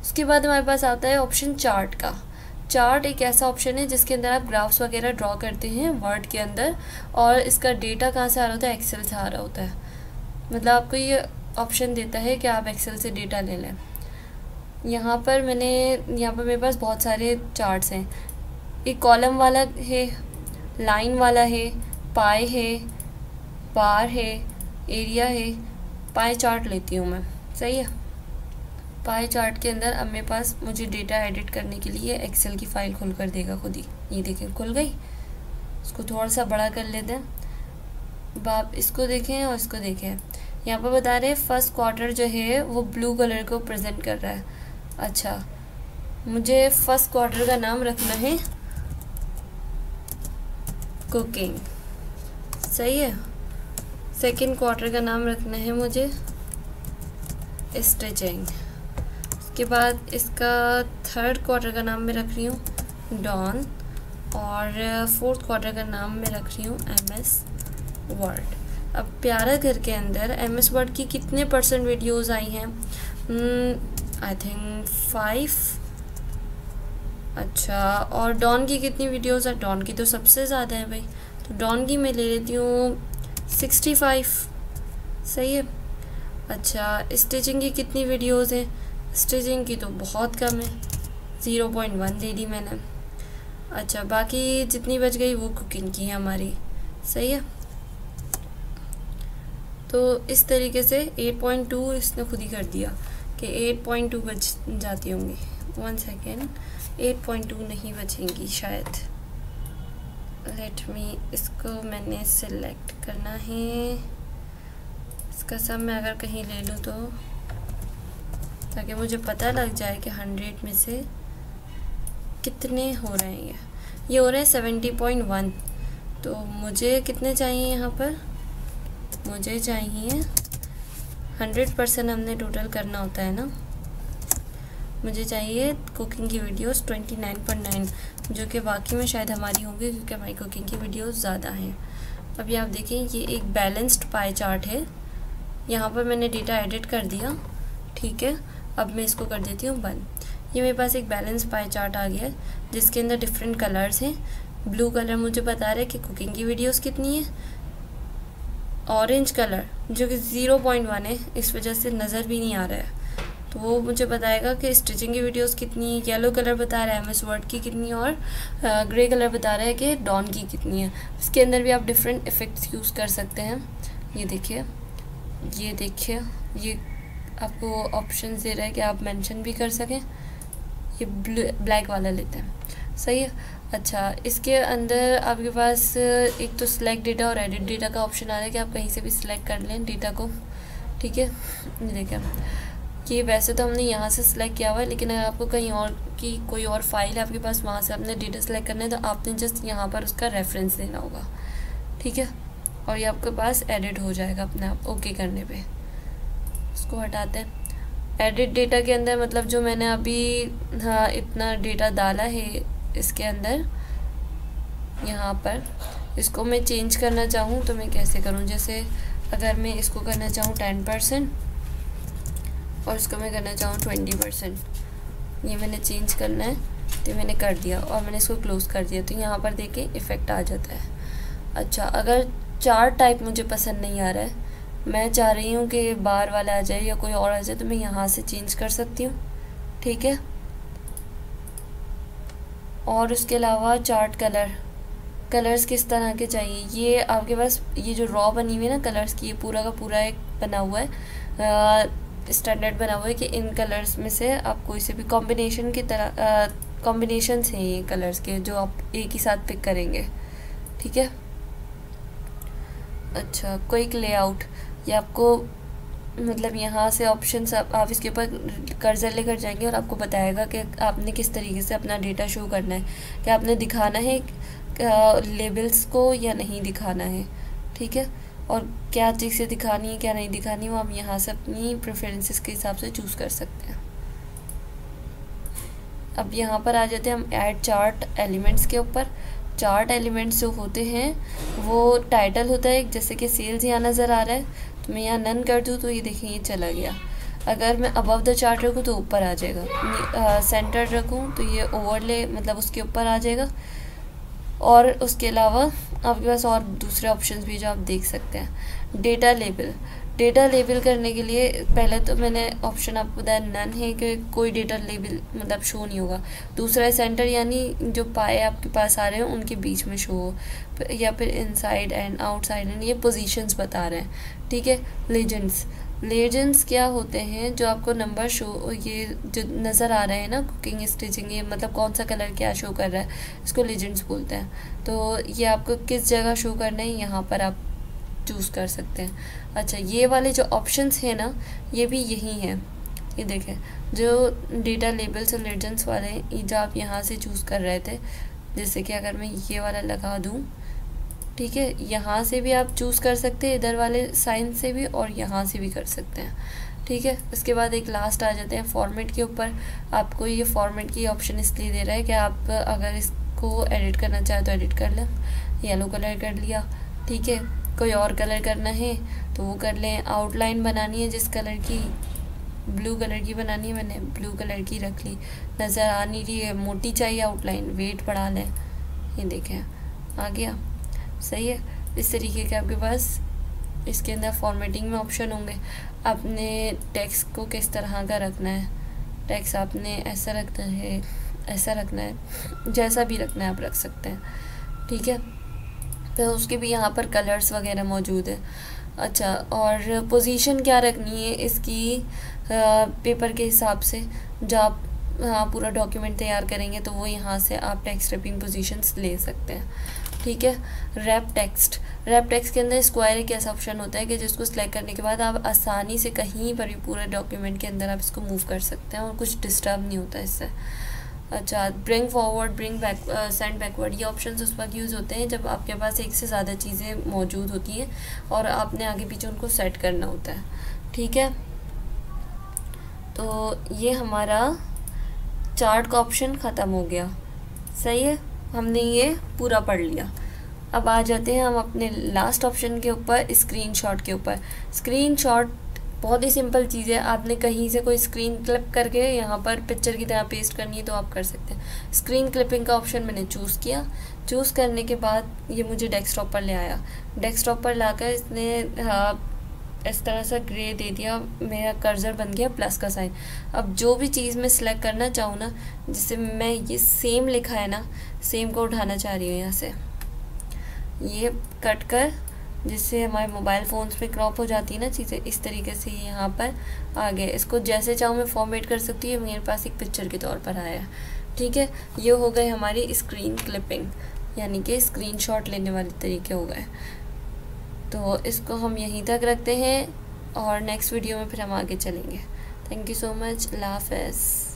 उसके बाद हमारे पास आता है ऑप्शन चार्ट का। चार्ट एक ऐसा ऑप्शन है जिसके अंदर आप ग्राफ्स वगैरह ड्रॉ करते हैं वर्ड के अंदर, और इसका डेटा कहाँ से आ रहा होता है, एक्सेल से आ रहा होता है। मतलब आपको ये ऑप्शन देता है कि आप एक्सेल से डेटा ले लें। यहाँ पर मेरे पास बहुत सारे चार्ट्स हैं। एक कॉलम वाला है, लाइन वाला है, पाई है, बार है, एरिया है। पाई चार्ट लेती हूँ मैं, सही है। पाई चार्ट के अंदर अब मेरे पास मुझे डेटा एडिट करने के लिए एक्सेल की फ़ाइल खुल कर देगा खुद ही। ये देखें खुल गई। इसको थोड़ा सा बड़ा कर लेते हैं। अब आप इसको देखें और इसको देखें। यहाँ पर बता रहे हैं फर्स्ट क्वार्टर जो है वो ब्लू कलर को प्रेजेंट कर रहा है। अच्छा, मुझे फर्स्ट क्वार्टर का नाम रखना है कुकिंग, सही है। सेकंड क्वार्टर का नाम रखना है मुझे स्टिचिंग। उसके बाद इसका थर्ड क्वार्टर का नाम मैं रख रही हूँ डॉन, और फोर्थ क्वार्टर का नाम मैं रख रही हूँ MS वर्ड। अब प्यारा घर के अंदर MS वर्ड की कितने % वीडियोज़ आई हैं? I think 5। अच्छा, और डॉन की कितनी वीडियोज़ है? डॉन की तो सबसे ज़्यादा है भाई, तो डॉन की मैं ले लेती हूँ 65, सही है। अच्छा, स्टिचिंग की कितनी वीडियोज़ हैं? स्टिचिंग की तो बहुत कम है, 0.1 दे दी मैंने। अच्छा, बाकी जितनी बच गई वो कुकिंग की है हमारी, सही है। तो इस तरीके से 8.2 इसने खुद ही कर दिया कि 8.2 बच जाती होंगी। 1 सेकेंड, 8.2 नहीं बचेंगी शायद। लेट मी, इसको मैंने सिलेक्ट करना है। इसका सब मैं अगर कहीं ले लूँ तो, ताकि मुझे पता लग जाए कि 100 में से कितने हो रहे हैं। ये हो रहे हैं 70.1। तो मुझे कितने चाहिए यहाँ पर? मुझे चाहिए 100% हमने टोटल करना होता है ना। मुझे चाहिए कुकिंग की वीडियोस 29.9, जो कि वाकई में शायद हमारी होंगी क्योंकि हमारी कुकिंग की वीडियोस ज़्यादा हैं। अभी आप देखें, ये एक बैलेंस्ड पाई चार्ट है। यहाँ पर मैंने डेटा एडिट कर दिया, ठीक है। अब मैं इसको कर देती हूँ बंद। ये मेरे पास एक बैलेंस पाई चार्ट आ गया है जिसके अंदर डिफरेंट कलर्स हैं। ब्लू कलर मुझे बता रहा है कि कुकिंग की वीडियोस कितनी है। ऑरेंज कलर जो कि 0.1 है, इस वजह से नज़र भी नहीं आ रहा है, तो वो मुझे बताएगा कि स्टिचिंग की वीडियोस कितनी है। येलो कलर बता रहा है MS वर्ड की कितनी है, और ग्रे कलर बता रहा है कि डॉन की कितनी है। इसके अंदर भी आप डिफरेंट इफ़ेक्ट्स यूज़ कर सकते हैं। ये देखिए, ये देखिए, ये आपको ऑप्शन दे रहा है कि आप मेंशन भी कर सकें। ये ब्लैक वाला लेते हैं, सही है। अच्छा, इसके अंदर आपके पास एक तो सिलेक्ट डेटा और एडिट डेटा का ऑप्शन आ रहा है कि आप कहीं से भी सिलेक्ट कर लें डेटा को, ठीक है। देखिए, ये वैसे तो हमने यहाँ से सिलेक्ट किया हुआ है, लेकिन अगर आपको कहीं और की कोई और फाइल है आपके पास, वहाँ से आपने डेटा सेलेक्ट करना है, तो आपने जस्ट यहाँ पर उसका रेफरेंस देना होगा, ठीक है। और ये आपके पास एडिट हो जाएगा अपने आप ओके करने पे। इसको हटाते हैं। एडिट डेटा के अंदर मतलब जो मैंने अभी इतना डेटा डाला है इसके अंदर, यहाँ पर इसको मैं चेंज करना चाहूँ तो मैं कैसे करूँ? जैसे अगर मैं इसको करना चाहूँ 10% और इसको मैं करना चाहूँ 20%, ये मैंने चेंज करना है, तो मैंने कर दिया और मैंने इसको क्लोज़ कर दिया, तो यहाँ पर देखिए इफ़ेक्ट आ जाता है। अच्छा, अगर चार्ट टाइप मुझे पसंद नहीं आ रहा है, मैं चाह रही हूँ कि बार वाला आ जाए या कोई और आ जाए, तो मैं यहाँ से चेंज कर सकती हूँ, ठीक है। और उसके अलावा चार्ट कलर्स किस तरह के चाहिए, ये आपके पास ये जो रॉ बनी हुई है ना कलर्स की, ये पूरा का पूरा एक बना हुआ है, स्टैंडर्ड बना हुआ है कि इन कलर्स में से आप कोई से भी कॉम्बिनेशन की तरह कॉम्बिनेशंस हैं ये कलर्स के, जो आप एक ही साथ पिक करेंगे, ठीक है। अच्छा, क्विक लेआउट, ये आपको मतलब यहाँ से ऑप्शन आप इसके ऊपर कर्सर लेकर जाएंगे और आपको बताएगा कि आपने किस तरीके से अपना डेटा शो करना है, कि आपने दिखाना है लेबल्स को या नहीं दिखाना है, ठीक है। और क्या चीज़ें दिखानी है क्या नहीं दिखानी, वो आप यहाँ से अपनी प्रेफरेंसेस के हिसाब से चूज़ कर सकते हैं। अब यहाँ पर आ जाते हैं हम ऐड चार्ट एलिमेंट्स के ऊपर। चार्ट एलिमेंट्स जो होते हैं वो टाइटल होता है, जैसे कि सेल्स यहाँ नज़र आ रहा है, तो मैं यहाँ नन कर दूँ तो ये देखिए ये चला गया। अगर मैं अबव द चार्ट रखूँ तो ऊपर आ जाएगा, सेंटर रखूँ तो ये ओवरले मतलब उसके ऊपर आ जाएगा। और उसके अलावा आपके पास और दूसरे ऑप्शंस भी जो आप देख सकते हैं। डेटा लेबल, डेटा लेबल करने के लिए पहले तो मैंने ऑप्शन आपको बताया नन है कि कोई डेटा लेबल मतलब शो नहीं होगा। दूसरा है सेंटर, यानी जो पाए आपके पास आ रहे हैं उनके बीच में शो हो, या फिर इनसाइड एंड आउटसाइड एंड, ये पोजीशंस बता रहे हैं। ठीक है। लीजेंड्स, लीजेंड्स क्या होते हैं, जो आपको नंबर शो ये जो नज़र आ रहे हैं ना, कुकिंग स्टिचिंग, ये मतलब कौन सा कलर क्या शो कर रहा है, इसको लीजेंड्स बोलते हैं। तो ये आपको किस जगह शो करना है यहाँ पर आप चूज़ कर सकते हैं। अच्छा, ये वाले जो ऑप्शंस हैं ना, ये भी यही हैं। ये देखें, जो डेटा लेबल्स और लीजेंड्स वाले ये जो आप यहाँ से चूज़ कर रहे थे, जैसे कि अगर मैं ये वाला लगा दूँ, ठीक है, यहाँ से भी आप चूज़ कर सकते हैं, इधर वाले साइन से भी, और यहाँ से भी कर सकते हैं। ठीक है। उसके बाद एक लास्ट आ जाते हैं फॉर्मेट के ऊपर। आपको ये फॉर्मेट की ऑप्शन इसलिए दे रहा है कि आप अगर इसको एडिट करना चाहे तो एडिट कर लें। येलो कलर कर लिया, ठीक है। कोई और कलर करना है तो वो कर लें। आउटलाइन बनानी है जिस कलर की, ब्लू कलर की बनानी है, मैंने ब्लू कलर की रख ली। नज़र आ नहीं रही है, मोटी चाहिए आउटलाइन, वेट बढ़ा लें। ये देखें आ गया, सही है। इस तरीके के आपके पास इसके अंदर फॉर्मेटिंग में ऑप्शन होंगे। आपने टेक्स्ट को किस तरह का रखना है, टेक्स्ट आपने ऐसा रखना है, ऐसा रखना है, जैसा भी रखना है आप रख सकते हैं। ठीक है। तो उसके भी यहाँ पर कलर्स वगैरह मौजूद है। अच्छा, और पोजीशन क्या रखनी है इसकी पेपर के हिसाब से, जो आप पूरा डॉक्यूमेंट तैयार करेंगे तो वो यहाँ से आप टेक्स्ट रैपिंग पोजीशंस ले सकते हैं। ठीक है। रैप टेक्स्ट, रैप टेक्स्ट के अंदर स्क्वायर एक ऐसा ऑप्शन होता है कि जिसको सिलेक्ट करने के बाद आप आसानी से कहीं पर भी पूरे डॉक्यूमेंट के अंदर आप इसको मूव कर सकते हैं और कुछ डिस्टर्ब नहीं होता इससे। अच्छा, bring forward, bring back, send backward, ये ऑप्शंस उस वक्त यूज़ होते हैं जब आपके पास एक से ज़्यादा चीज़ें मौजूद होती हैं और आपने आगे पीछे उनको सेट करना होता है। ठीक है। तो ये हमारा चार्ट का ऑप्शन ख़त्म हो गया। सही है, हमने ये पूरा पढ़ लिया। अब आ जाते हैं हम अपने लास्ट ऑप्शन के ऊपर, स्क्रीनशॉट के ऊपर। स्क्रीनशॉट बहुत ही सिंपल चीज़ है। आपने कहीं से कोई स्क्रीन क्लिप करके यहाँ पर पिक्चर की तरह पेस्ट करनी है तो आप कर सकते हैं। स्क्रीन क्लिपिंग का ऑप्शन मैंने चूज़ किया। चूज़ करने के बाद ये मुझे डेस्कटॉप पर ले आया। डेस्कटॉप पर लाकर इसने इस तरह से ग्रे दे दिया, मेरा कर्सर बन गया प्लस का साइन। अब जो भी चीज़ मैं सिलेक्ट करना चाहूँ ना, जिससे मैं ये सेम लिखा है ना, सेम को उठाना चाह रही हूँ यहाँ से, ये कट कर, जिससे हमारे मोबाइल फ़ोन्स पे क्रॉप हो जाती है ना चीज़ें, इस तरीके से यहाँ पर आ गया। इसको जैसे चाहूँ मैं फॉर्मेट कर सकती हूँ, मेरे पास एक पिक्चर के तौर पर आया है। ठीक है। ये हो गए हमारी स्क्रीन क्लिपिंग, यानी कि स्क्रीनशॉट लेने वाले तरीके हो गए। तो इसको हम यहीं तक रखते हैं और नेक्स्ट वीडियो में फिर हम आगे चलेंगे। Thank you so much. अल्लाह हाफ़िज़।